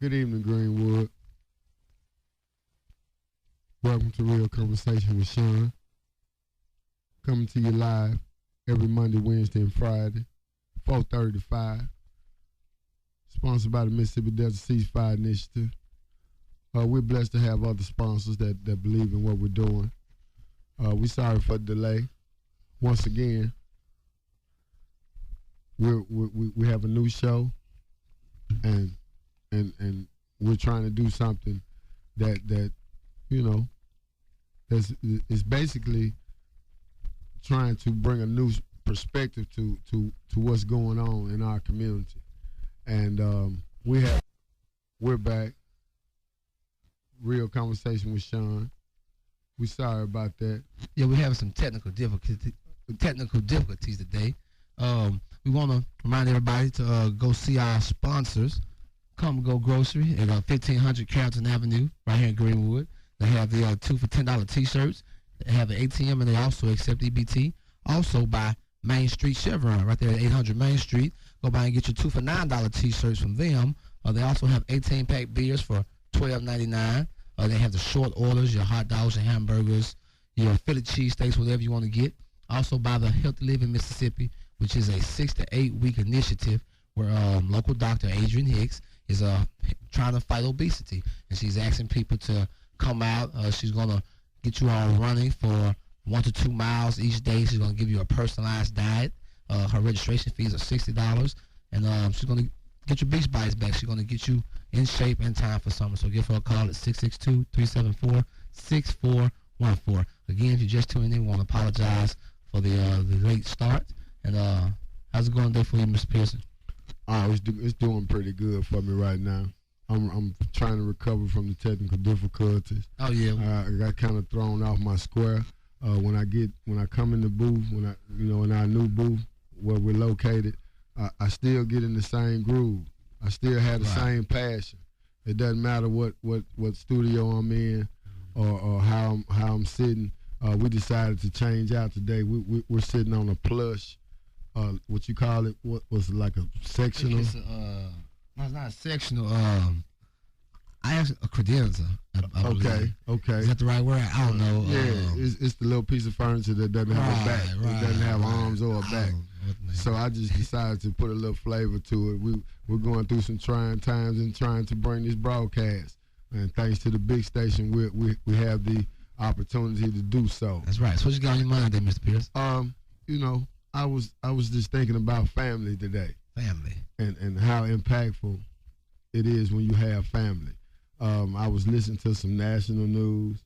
Good evening, Greenwood. Welcome to Real Conversation with Sean. Coming to you live every Monday, Wednesday, and Friday, 4:30 to 5. Sponsored by the Mississippi Delta Ceasefire Initiative. We're blessed to have other sponsors that believe in what we're doing. We're sorry for the delay. Once again, we have a new show, and we're trying to do something that you know is basically trying to bring a new perspective to what's going on in our community. And we're back. Real Conversation with Sean. We sorry about that. Yeah, we're having some technical difficulties today. We want to remind everybody to go see our sponsors. Come Go Grocery at 1500 Carrollton Avenue, right here in Greenwood. They have the 2 for $10 T-shirts. They have an ATM, and they also accept EBT. Also by Main Street Chevron, right there at 800 Main Street. Go by and get your 2 for $9 T-shirts from them. They also have 18-pack beers for $12.99. They have the short orders, your hot dogs, your hamburgers, your Philly cheesesteaks, whatever you want to get. Also by the Healthy Living Mississippi, which is a 6 to 8 week initiative where local doctor Adrian Hicks is trying to fight obesity, and she's asking people to come out. She's gonna get you all running for 1 to 2 miles each day. She's gonna give you a personalized diet. Her registration fees are $60, and she's gonna get your beach bodies back. She's gonna get you in shape in time for summer. So give her a call at 662-374-6414. Again, if you're just tuning in, we want to apologize for the late start. And how's it going today for you, Mr. Pearson? It's doing pretty good for me right now. I'm trying to recover from the technical difficulties. Oh yeah. I got kind of thrown off my square when I come in the booth, in our new booth where we're located. I still get in the same groove. I still have the same passion. It doesn't matter what studio I'm in or how I'm sitting. We decided to change out today. We're sitting on a plush. What you call it? What was it, like a sectional? It's not a sectional. I have a credenza. Okay. Is that the right word? I don't know. Yeah, it's the little piece of furniture that doesn't have a back. It doesn't have arms or a back. So I just decided to put a little flavor to it. We're going through some trying times and trying to bring this broadcast. And thanks to the big station, we have the opportunity to do so. That's right. So what you got on your mind there, Mr. Pierce? I was just thinking about family today. Family. And how impactful it is when you have family. I was listening to some national news.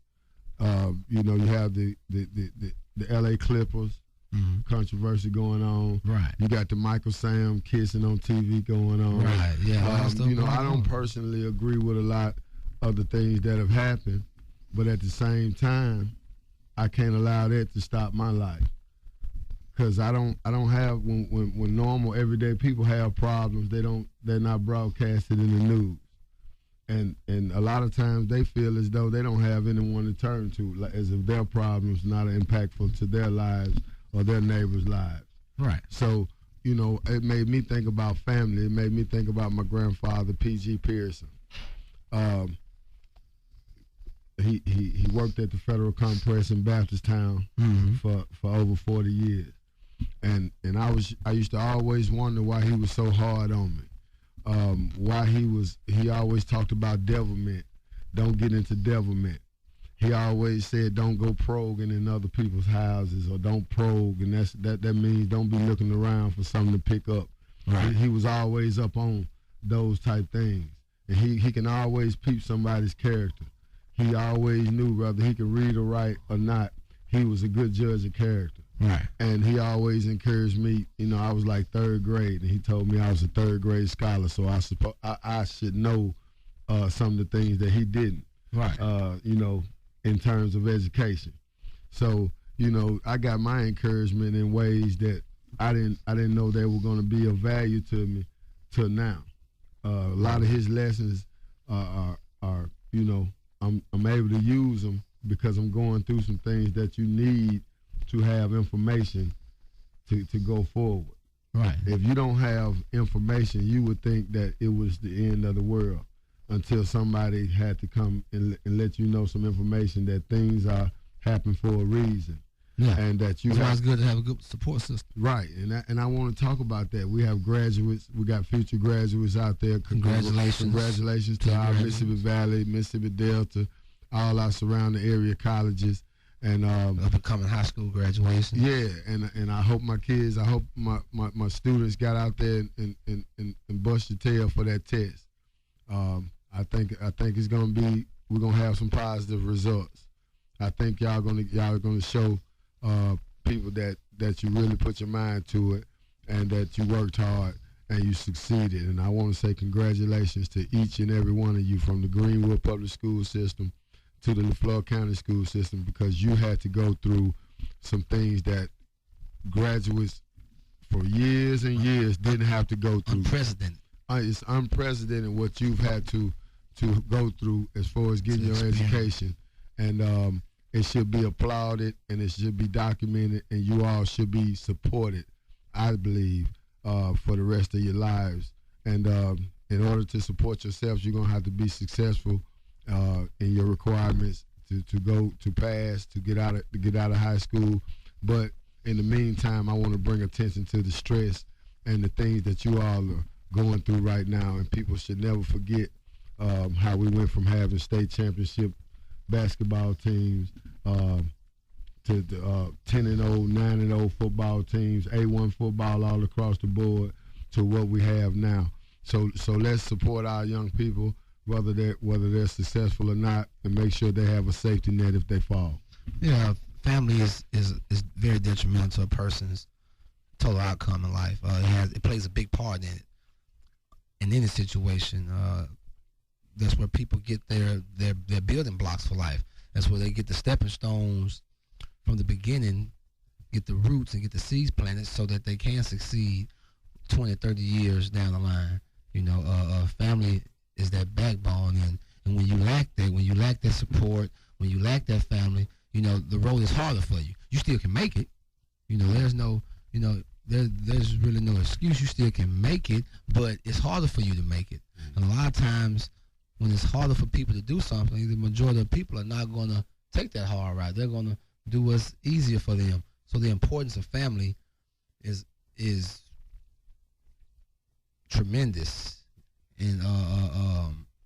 You have the LA Clippers controversy going on. Right. You got the Michael Sam kissing on TV going on. Right. Yeah. I don't personally agree with a lot of the things that have happened, but at the same time, I can't allow that to stop my life. Cause I don't have when normal everyday people have problems, they're not broadcasted in the news, and a lot of times they feel as though they don't have anyone to turn to, like, as if their problems not impactful to their lives or their neighbors' lives. Right. So it made me think about family. It made me think about my grandfather, P.G. Pearson. He worked at the Federal Compress in Baptisttown for over 40 years. And I used to always wonder why he was so hard on me. Why he always talked about devilment. Don't get into devilment. He always said don't go probing in other people's houses, or don't probe, and that means don't be looking around for something to pick up. Right. He was always up on those type things. And he can always peep somebody's character. He always knew whether he could read or write or not. He was a good judge of character. Right. And he always encouraged me. I was like 3rd grade, and he told me I was a 3rd grade scholar, so I should know some of the things that he didn't. Right. In terms of education. So I got my encouragement in ways that I didn't know they were going to be of value to me till now. A lot of his lessons are I'm able to use them because I'm going through some things that you need to have information to go forward. Right. If you don't have information, you would think that it was the end of the world. until somebody had to come and let you know some information that things are happening for a reason. Yeah. And that you That's why have, it's good to have a good support system. right, and I want to talk about that. We have graduates, we got future graduates out there. Congratulations to our Mississippi Valley, Mississippi Delta, all our surrounding area colleges, and upcoming high school graduation. Yeah, and I hope my kids, I hope my students got out there and bust your tail for that test. I think it's gonna be, we're gonna have some positive results. I think y'all gonna show people that you really put your mind to it and that you worked hard and you succeeded. And I want to say congratulations to each and every one of you, from the Greenwood Public School System to the LaFleur County School System, because you had to go through some things that graduates for years and years didn't have to go through. Unprecedented. It's unprecedented what you've had to go through as far as getting your education. And it should be applauded and it should be documented, and you all should be supported, I believe, for the rest of your lives. And in order to support yourselves, you're gonna have to be successful in your requirements to go to pass, to get out of high school. But in the meantime, I want to bring attention to the stress and the things that you all are going through right now. And people should never forget how we went from having state championship basketball teams to the 10-0, 9-0 football teams, A1 football all across the board, to what we have now. So let's support our young people, whether they're successful or not, and make sure they have a safety net if they fall. Yeah, family is very detrimental to a person's total outcome in life. It plays a big part in it. In any situation, that's where people get their building blocks for life. That's where they get the stepping stones from the beginning, get the roots and get the seeds planted so that they can succeed 20, 30 years down the line. You know, family is that backbone, and when you lack that support, when you lack that family, you know, the road is harder for you. You still can make it. You know, there's really no excuse. You still can make it, but it's harder for you to make it. And a lot of times, when it's harder for people to do something, the majority of people are not going to take that hard route. They're going to do what's easier for them. So the importance of family is tremendous in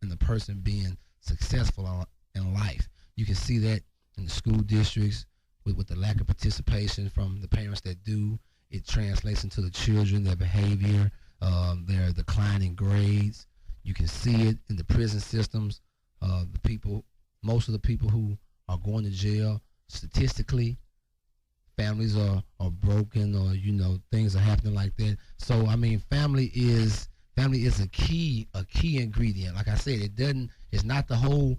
the person being successful in life. You can see that in the school districts with the lack of participation from the parents that do. It translates into the children, their behavior, their declining grades. You can see it in the prison systems. Most of the people who are going to jail, statistically, families are broken, or, you know, things are happening like that. So I mean, family is a key ingredient. Like I said, it's not the whole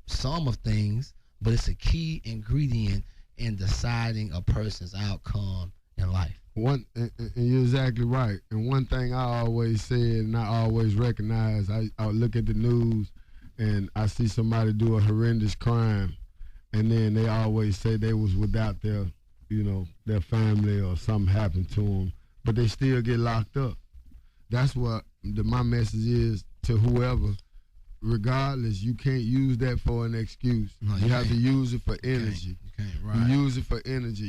sum of things, but it's a key ingredient in deciding a person's outcome in life. And you're exactly right. And one thing I always said and I always recognize, I look at the news and I see somebody do a horrendous crime, and then they always say they was without their family or something happened to them, but they still get locked up. That's what my message is to whoever. Regardless, you can't use that for an excuse. No, you have to use it for energy. You can't, right. You use it for energy.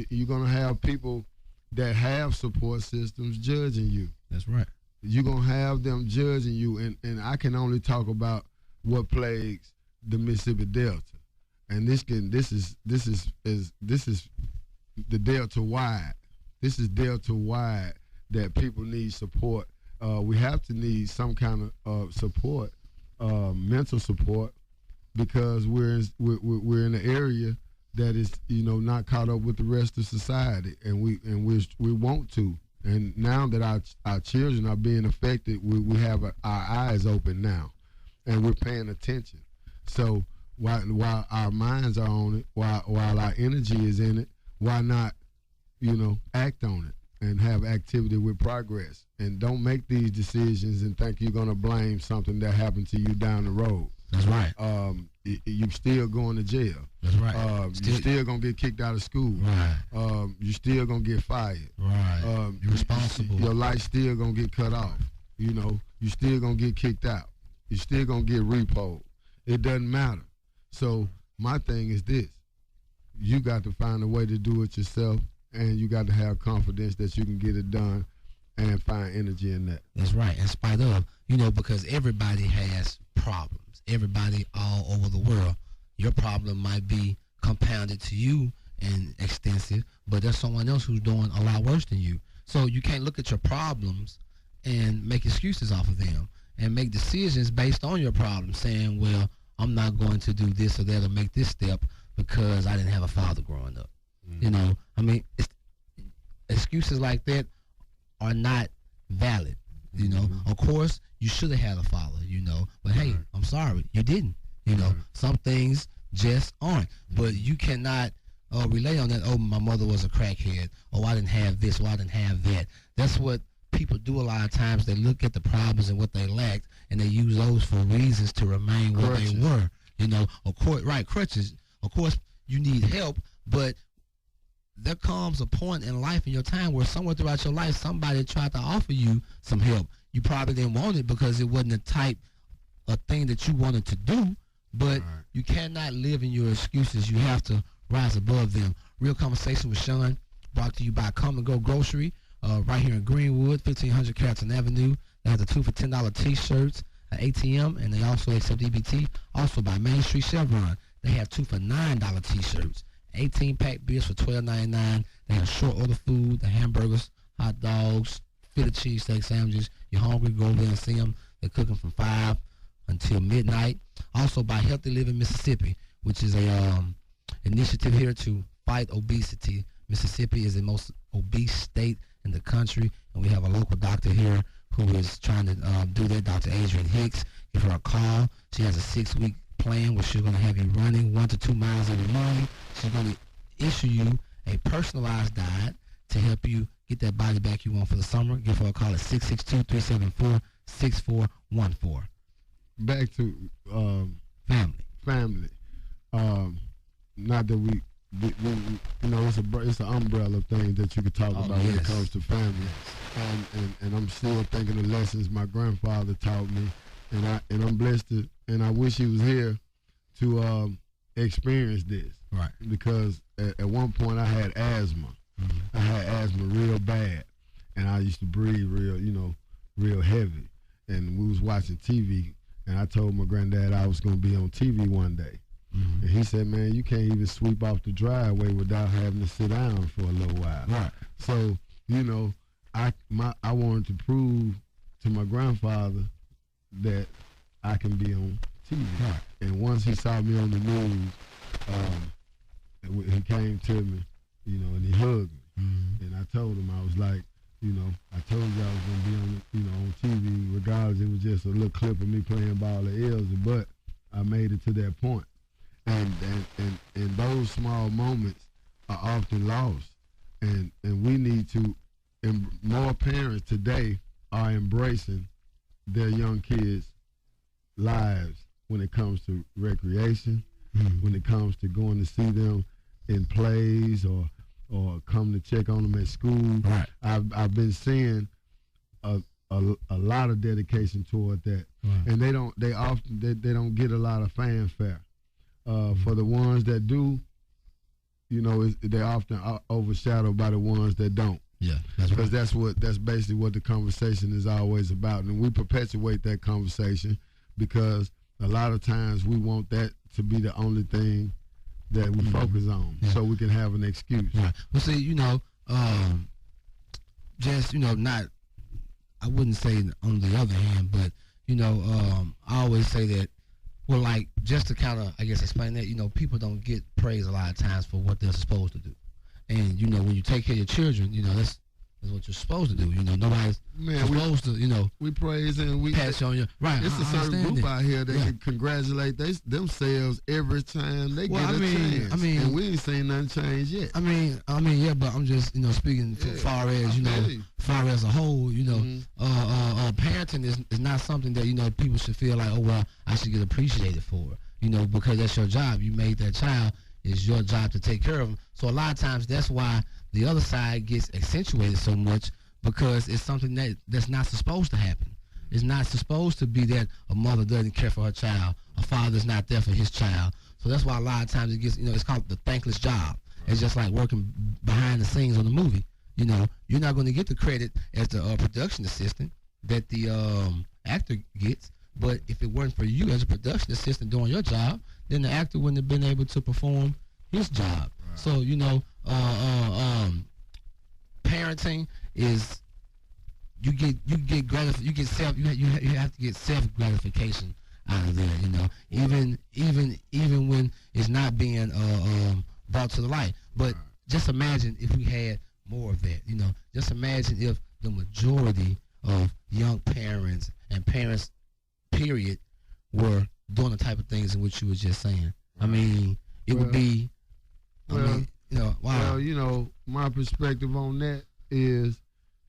You're going to have people that have support systems judging you. That's right. You're going to have them judging you, and I can only talk about what plagues the Mississippi Delta. And this is the Delta wide. This is Delta wide that people need support. We have to need some kind of support, mental support, because we're in an area that is, you know, not caught up with the rest of society, and we want to. And now that our children are being affected, we have our eyes open now, and we're paying attention. So while our minds are on it, while our energy is in it, why not, you know, act on it and have activity with progress, and don't make these decisions and think you're gonna blame something that happened to you down the road. That's right. You still going to jail. That's right. You still gonna get kicked out of school. Right. You still gonna get fired. Right. You're responsible. Your life still gonna get cut off. You know, you still gonna get kicked out. You're still gonna get repoed. It doesn't matter. So my thing is this: you got to find a way to do it yourself, and you got to have confidence that you can get it done, and find energy in that. That's right. In spite of, because everybody has problems. Everybody all over the world. Your problem might be compounded to you and extensive, but there's someone else who's doing a lot worse than you. So you can't look at your problems and make excuses off of them and make decisions based on your problems, saying, well, I'm not going to do this or that or make this step because I didn't have a father growing up. Excuses like that are not valid. Of course, you should have had a father, but hey, I'm sorry, you didn't. Some things just aren't. But you cannot relay on that, oh, my mother was a crackhead, oh, I didn't have this, or I didn't have that. That's what people do a lot of times. They look at the problems and what they lacked, and they use those for reasons to remain where they were. Of course, right, crutches. Of course, you need help, but there comes a point in life in your time where somewhere throughout your life, somebody tried to offer you some help. You probably didn't want it because it wasn't the type of thing that you wanted to do, but you cannot live in your excuses. You have to rise above them. Real Conversation with Sean, brought to you by Convo Grocery, right here in Greenwood, 1500 Carrollton Avenue. They have the 2 for $10 t-shirts, ATM, and they also accept EBT. Also by Main Street Chevron, they have 2 for $9 t-shirts, 18-pack beers for $12.99. They have short order food, the hamburgers, hot dogs, fitted cheesesteak sandwiches. You're hungry, go over there and see them. They're cooking from 5 until midnight. Also by Healthy Living Mississippi, which is a initiative here to fight obesity. Mississippi is the most obese state in the country, and we have a local doctor here who is trying to do that, Dr. Adrian Hicks. Give her a call. She has a 6-week plan where she's going to have you running 1 to 2 miles every morning. She's going to issue you a personalized diet to help you get that body back you want for the summer. Give her a call at 662-374-6414. Back to family. Not that we it's an umbrella thing that you could talk about when it comes to family. And I'm still thinking of lessons my grandfather taught me, and I'm blessed to, and I wish he was here to experience this. Right. Because at one point I had asthma. I had asthma real bad, and I used to breathe real heavy. And we was watching TV, and I told my granddad I was going to be on TV one day. And he said, man, you can't even sweep off the driveway without having to sit down for a little while. Right. So, I wanted to prove to my grandfather that I can be on TV. Right. And once he saw me on the news, he came to me, and he hugged me. And I told him, I was like, I told you I was going to be on TV regardless. It was just a little clip of me playing ball at Elsie, but I made it to that point. And those small moments are often lost, and we need to. And more parents today are embracing their young kids' lives when it comes to recreation, when it comes to going to see them in plays or come to check on them at school. Right. I've been seeing a lot of dedication toward that, and they don't get a lot of fanfare. For the ones that do, they're often overshadowed by the ones that don't. Yeah, because that's basically what the conversation is always about, and we perpetuate that conversation because a lot of times we want that to be the only thing that we focus on, so we can have an excuse. Right. Well, see, not. I wouldn't say on the other hand, but I always say that. Well, like, just to kind of, I guess, explain that, people don't get praise a lot of times for what they're supposed to do. And, when you take care of your children, that's what you're supposed to do. Nobody's supposed to, we praise and we pass on your, right. It's a certain group out here that can congratulate themselves every time they get a chance. And we ain't seen nothing change yet. Yeah, but I'm just, speaking far as, far as a whole, parenting is not something that, people should feel like, oh, well, I should get appreciated for it, because that's your job. You made that child. It's your job to take care of them. So a lot of times that's why the other side gets accentuated so much, because it's something that's not supposed to happen. It's not supposed to be that a mother doesn't care for her child, a father's not there for his child. So that's why a lot of times it gets, it's called the thankless job. It's just like working behind the scenes on the movie. You're not going to get the credit as the production assistant that the actor gets. But if it weren't for you as a production assistant doing your job, then the actor wouldn't have been able to perform his job. Right. So parenting is you have to get self gratification out of there. Even when it's not being brought to the light. But just imagine if we had more of that. Just imagine if the majority of young parents and parents, period, were doing the type of things in which you were just saying. I mean, it would be. Wow. Well, my perspective on that is,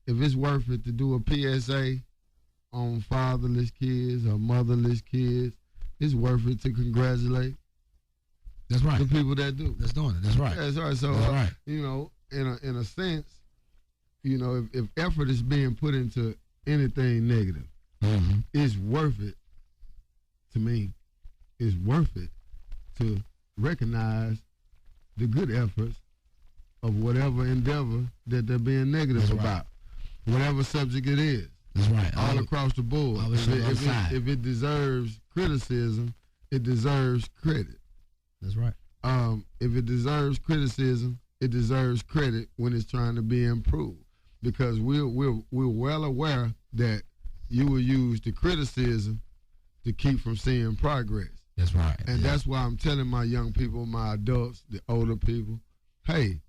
if it's worth it to do a PSA on fatherless kids or motherless kids, it's worth it to congratulate. That's right. The people that do. That's doing it. That's right. That's right. So, that's right. In a sense, if effort is being put into anything negative, it's worth it. To me, it's worth it to recognize the good efforts of whatever endeavor that they're being negative about, whatever subject it is. That's right. All across the board. If it deserves criticism, it deserves credit. That's right. If it deserves criticism, it deserves credit when it's trying to be improved, because we're well aware that you will use the criticism to keep from seeing progress. That's right. And that's why I'm telling my young people, my adults, the older people, hey,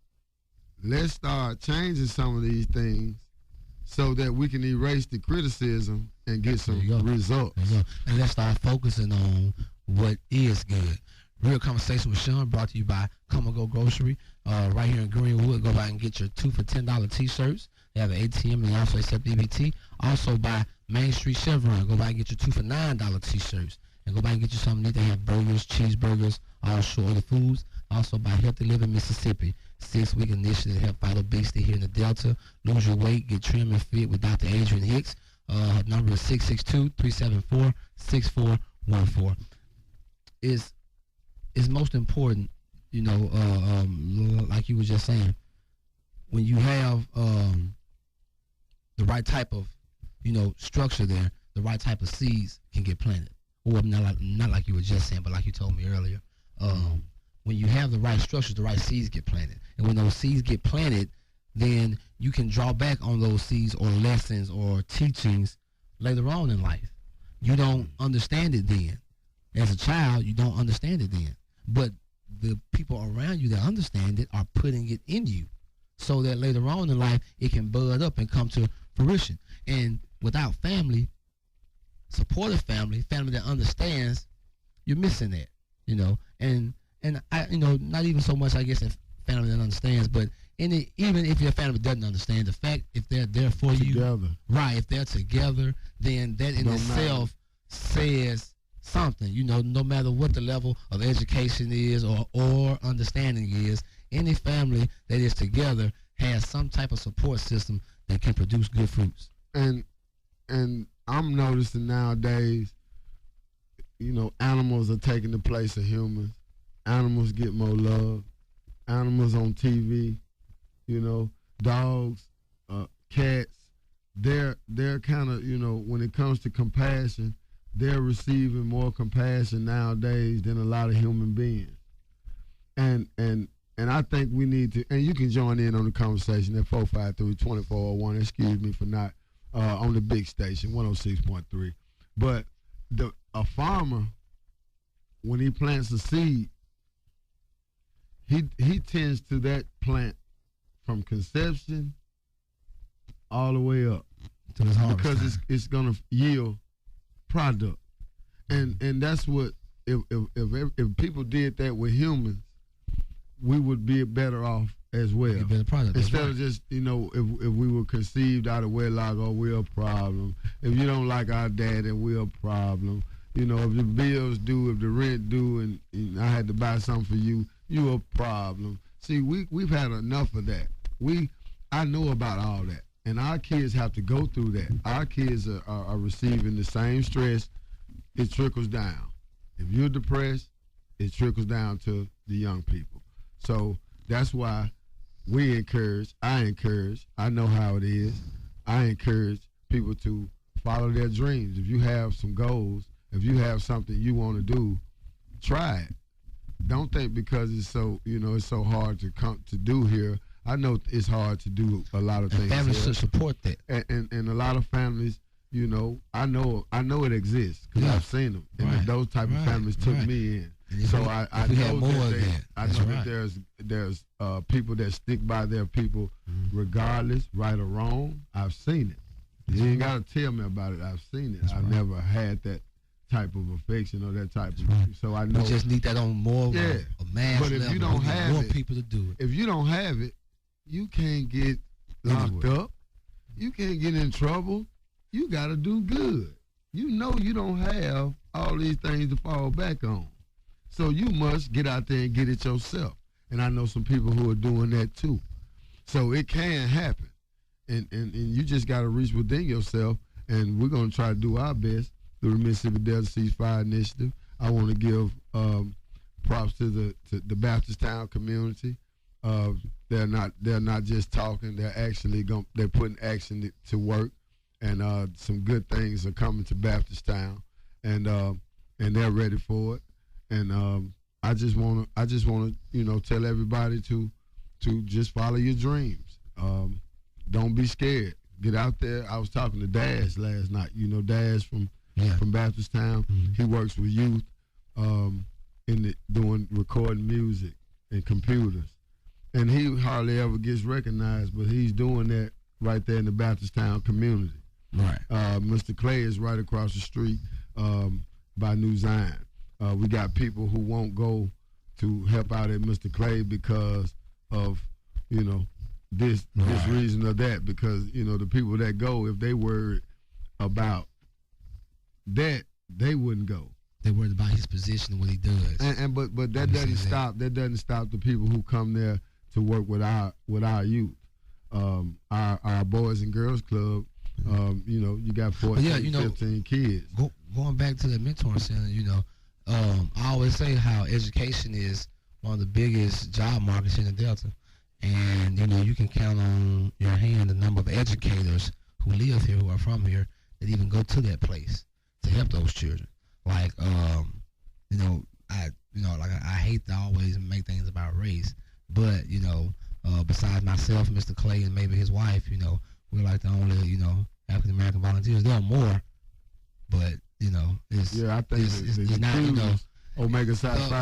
let's start changing some of these things so that we can erase the criticism and get some results. And let's start focusing on what is good. Real Conversation with Sean, brought to you by Convo Grocery, right here in Greenwood. Go by and get your 2 for $10 t-shirts. They have an ATM and they also accept EBT. Also by Main Street Chevron. Go by and get your 2 for $9 t-shirts. And go by and get you something. They have burgers, cheeseburgers, all short other foods. Also by Healthy Living Mississippi, 6-week initiative to help fight obesity here in the Delta. Lose your weight, get trim and fit with Dr. Adrian Hicks. Her number is 662-374-6414. It's most important, like you were just saying, when you have the right type of, structure there, the right type of seeds can get planted. Or not like you were just saying, but like you told me earlier. When you have the right structure, the right seeds get planted. And when those seeds get planted, then you can draw back on those seeds or lessons or teachings later on in life. You don't understand it then. As a child, you don't understand it then. But the people around you that understand it are putting it in you so that later on in life, it can bud up and come to fruition. And without family, supportive family that understands, you're missing that, And I, not even so much, I guess, a family that understands, but even if your family doesn't understand, the fact if they're there for you, right, if they're together, then that in itself says something, no matter what the level of education is or understanding is, any family that is together has some type of support system that can produce good fruits. And I'm noticing nowadays, animals are taking the place of humans. Animals get more love. Animals on TV, dogs, cats, they're kind of, when it comes to compassion, they're receiving more compassion nowadays than a lot of human beings. And I think we need to, and you can join in on the conversation at 453-2401, excuse me for not, on the big station, 106.3. But a farmer, when he plants a seed, he tends to that plant from conception all the way up to his harvest, because it's gonna yield product, and that's what if people did that with humans, we would be better off as well. Instead of just if we were conceived out of wedlock, oh, we're a problem. If you don't like our dad, then we're a problem. If the bills due, if the rent due, and I had to buy something for you, you a problem. See, we've had enough of that. I know about all that. And our kids have to go through that. Our kids are receiving the same stress. It trickles down. If you're depressed, it trickles down to the young people. So that's why I know how it is. I encourage people to follow their dreams. If you have some goals, if you have something you want to do, try it. Don't think because it's so hard to come to do here. I know it's hard to do a lot of things. Families should support that. And a lot of families, I know it exists because I've seen them. And those type of families took me in. So I know that there's people that stick by their people regardless, right or wrong. I've seen it. You ain't got to tell me about it. I've seen it. I've never had that type of affection or that type of so I know. We just need that on more of a mass but if level. you don't have more it, people to do it. If you don't have it, you can't get locked up. You can't get in trouble. You got to do good. You know you don't have all these things to fall back on. So you must get out there and get it yourself. And I know some people who are doing that too. So it can happen. And you just got to reach within yourself. And we're going to try to do our best through the Mississippi Delta Ceasefire Initiative. I want to give props to the Baptist Town community. They're not just talking. They're actually they're putting action to work. And some good things are coming to Baptist Town. And they're ready for it. And I just want to tell everybody to just follow your dreams. Don't be scared. Get out there. I was talking to Dash last night. Dash from Baptist Town. Mm-hmm. He works with youth doing recording music and computers. And he hardly ever gets recognized, but he's doing that right there in the Baptist Town community. Right. Mr. Clay is right across the street by New Zion. We got people who won't go to help out at Mr. Clay because of, this reason or that. Because, the people that go, if they worried about that, they wouldn't go. They worried about his position and what he does. But that doesn't stop. That doesn't stop the people who come there to work with our youth. Our Boys and Girls Club. You got 14, 15 kids. Going back to the mentoring center, I always say how education is one of the biggest job markets in the Delta. And, you can count on your hand the number of educators who live here, who are from here, that even go to that place to help those children. Like, I hate to always make things about race, but, besides myself, Mr. Clay, and maybe his wife, we're like the only, African-American volunteers. There are more, but, it's not, Omega Psi Phi.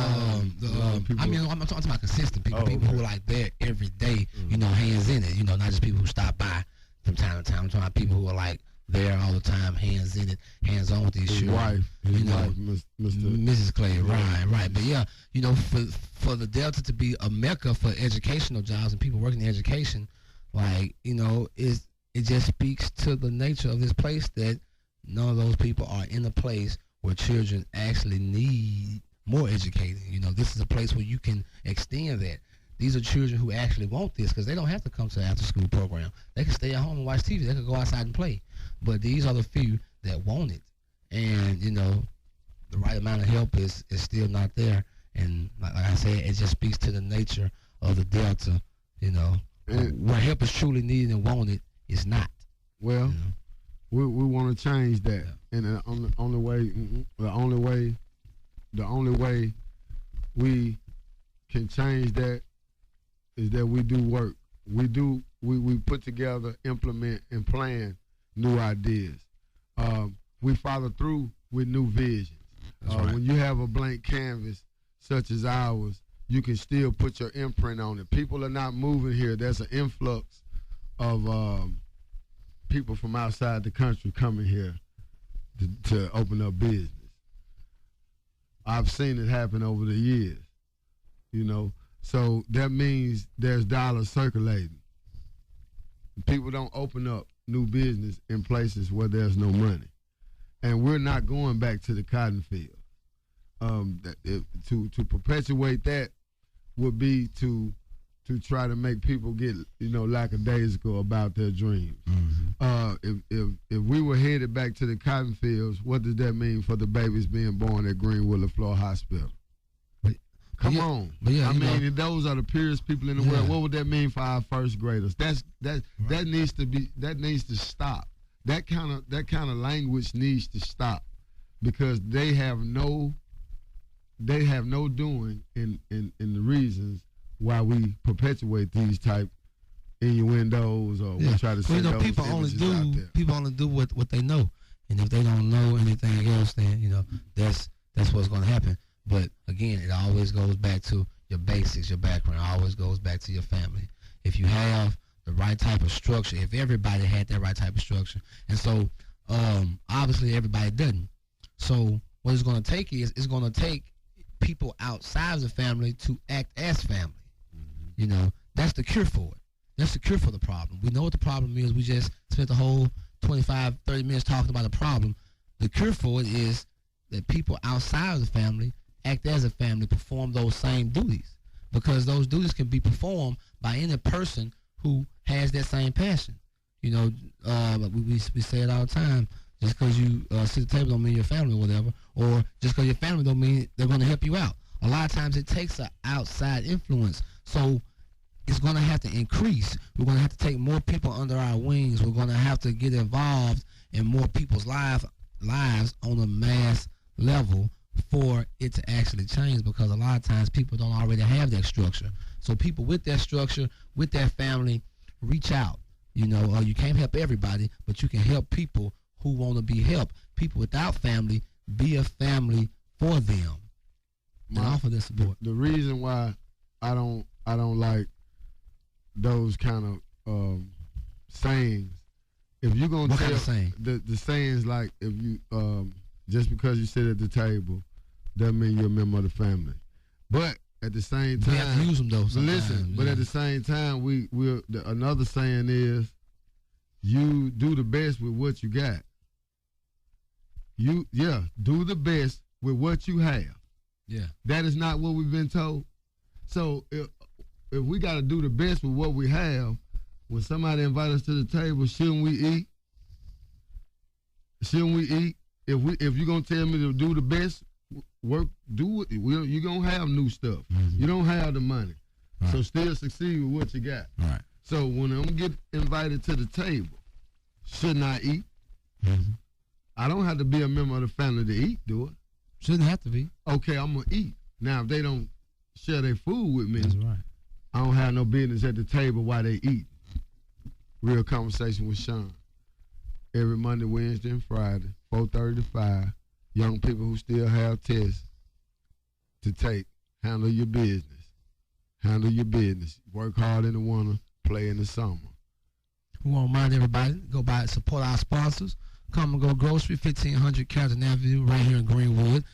I'm talking about consistent people, who are like there every day, hands in it, not just people who stop by from time to time. I'm talking about people who are like there all the time, hands in it, hands on with these children. His wife, Mrs. Clay, right. But for the Delta to be a mecca for educational jobs and people working in education, it just speaks to the nature of this place that none of those people are in a place where children actually need more educating. This is a place where you can extend that. These are children who actually want this because they don't have to come to the after-school program. They can stay at home and watch TV. They can go outside and play. But these are the few that want it. And, the right amount of help is still not there. And like I said, it just speaks to the nature of the Delta, where help is truly needed and wanted, it's not. Well, we want to change that. And the only way we can change that is that we do work. We put together, implement, and plan new ideas. We follow through with new visions. Right. When you have a blank canvas such as ours, you can still put your imprint on it. People are not moving here. There's an influx of people from outside the country coming here to open up business. I've seen it happen over the years, So that means there's dollars circulating. People don't open up new business in places where there's no money. And we're not going back to the cotton field. To perpetuate that would be to to try to make people get, lackadaisical about their dreams. If we were headed back to the cotton fields, what does that mean for the babies being born at Greenwood LaFleur Hospital? Come on. I mean, if those are the purest people in the world, what would that mean for our first graders? That needs to stop. That kind of language needs to stop, because they have no doing in the reasons why we perpetuate these type innuendos, or we try to say those people images out there. People only do what they know, and if they don't know anything else, then that's what's going to happen. But again, it always goes back to your basics, your background. It always goes back to your family. If you have the right type of structure, if everybody had that right type of structure, and so obviously everybody doesn't. So what it's going to take is it's going to take people outside of the family to act as family. That's the cure for it. That's the cure for the problem. We know what the problem is. We just spent the whole 25, 30 minutes talking about the problem. The cure for it is that people outside of the family act as a family, perform those same duties, because those duties can be performed by any person who has that same passion. We say it all the time. Just because you sit at the table don't mean your family or whatever, or just because your family don't mean they're going to help you out. A lot of times it takes an outside influence. So it's going to have to increase. We're going to have to take more people under our wings. We're going to have to get involved in more people's lives on a mass level for it to actually change, because a lot of times people don't already have that structure. So people with that structure, with that family, reach out. You can't help everybody, but you can help people who want to be helped. People without family, be a family for them and offer their support. The reason why I don't like those kind of sayings, if you're gonna tell the sayings, like, if you just because you sit at the table doesn't mean you're a member of the family. But at the same time, we have to use them though sometimes. Listen, but at the same time, another saying is, you do the best with what you got. Do the best with what you have. Yeah. That is not what we've been told. So if we got to do the best with what we have, when somebody invites us to the table, shouldn't we eat? Shouldn't we eat? If you're gonna tell me to do the best work, do it. You're gonna have new stuff. Mm-hmm. You don't have the money, right. So still succeed with what you got. Right. So when I'm get invited to the table, shouldn't I eat? Mm-hmm. I don't have to be a member of the family to eat, do it? Shouldn't have to be. Okay, I'm gonna eat. Now if they don't share their food with me, that's right, I don't have no business at the table while they eat. Real Conversation with Sean. Every Monday, Wednesday, and Friday, 4:30 to 5. Young people who still have tests to take. Handle your business. Handle your business. Work hard in the winter, play in the summer. We want to remind everybody, go by and support our sponsors. Come and Go Grocery, 1500 Carrollton Avenue, right here in Greenwood.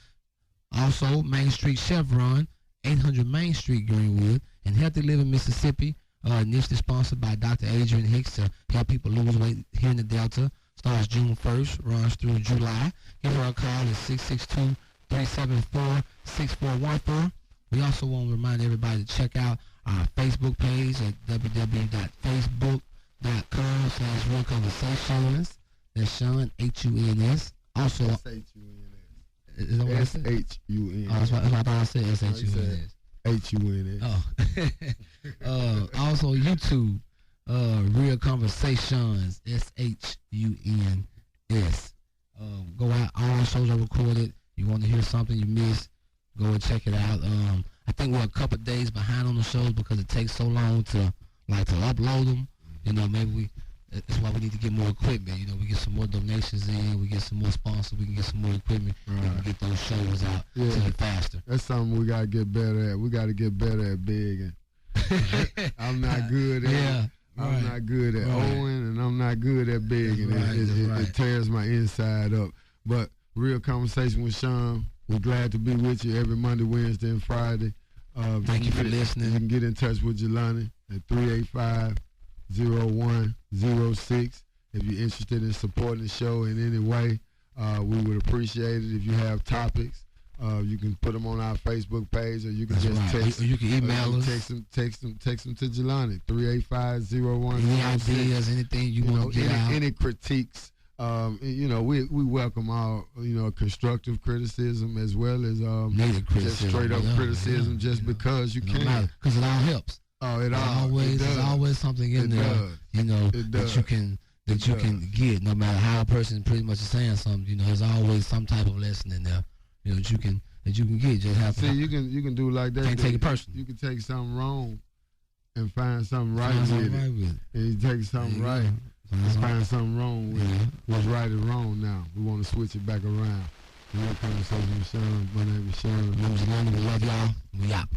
Also, Main Street Chevron, 800 Main Street, Greenwood. And Healthy Living Mississippi, initially sponsored by Dr. Adrian Hicks to help people lose weight here in the Delta. Starts June 1st, runs through July. Give her a call at 662-374-6414. We also want to remind everybody to check out our Facebook page at www.facebook.com/Real Conversations. That's Sean, H-U-N-S. Also, S-H-U-N-S. Is that what I said? S-H-U-N-S. Oh, that's what I thought I said, S-H-U-N-S. H-U-N-S. Also, YouTube, Real Conversations, S-H-U-N-S. Go out, all our shows are recorded. You want to hear something you missed, go and check it out. I think we're a couple of days behind on the shows because it takes so long to upload them. That's why we need to get more equipment. We get some more donations in, we get some more sponsors, we can get some more equipment, right. We can get those shows out faster. That's something we got to get better at. We got to get better at bigging. I'm not good at it. I'm not good at owing, and I'm not good at bigging. It tears my inside up. But Real Conversation with Sean, we're glad to be with you every Monday, Wednesday, and Friday. Thank you for listening. You can get in touch with Jelani at 385-0106. If you're interested in supporting the show in any way, we would appreciate it. If you have topics, You can put them on our Facebook page, or you can That's just right. text. Or you can email us. Text them to Jelani 385-01. Any ideas, anything you want to get out? Any critiques. We welcome all constructive criticism as well as just straight up criticism. Just because you can, because it all helps. Oh, There's always something in there, that you can get, no matter how a person pretty much is saying something. There's always some type of lesson in there, that you can get. Just have to. See, you can do like that. Can't take it personally. You can take something wrong and find something right with it. And you take something right and find something wrong with it. What's right is wrong now. We want to switch it back around. And that conversation with Sean. My name is Sean. My name is Jelani. We love y'all. We out.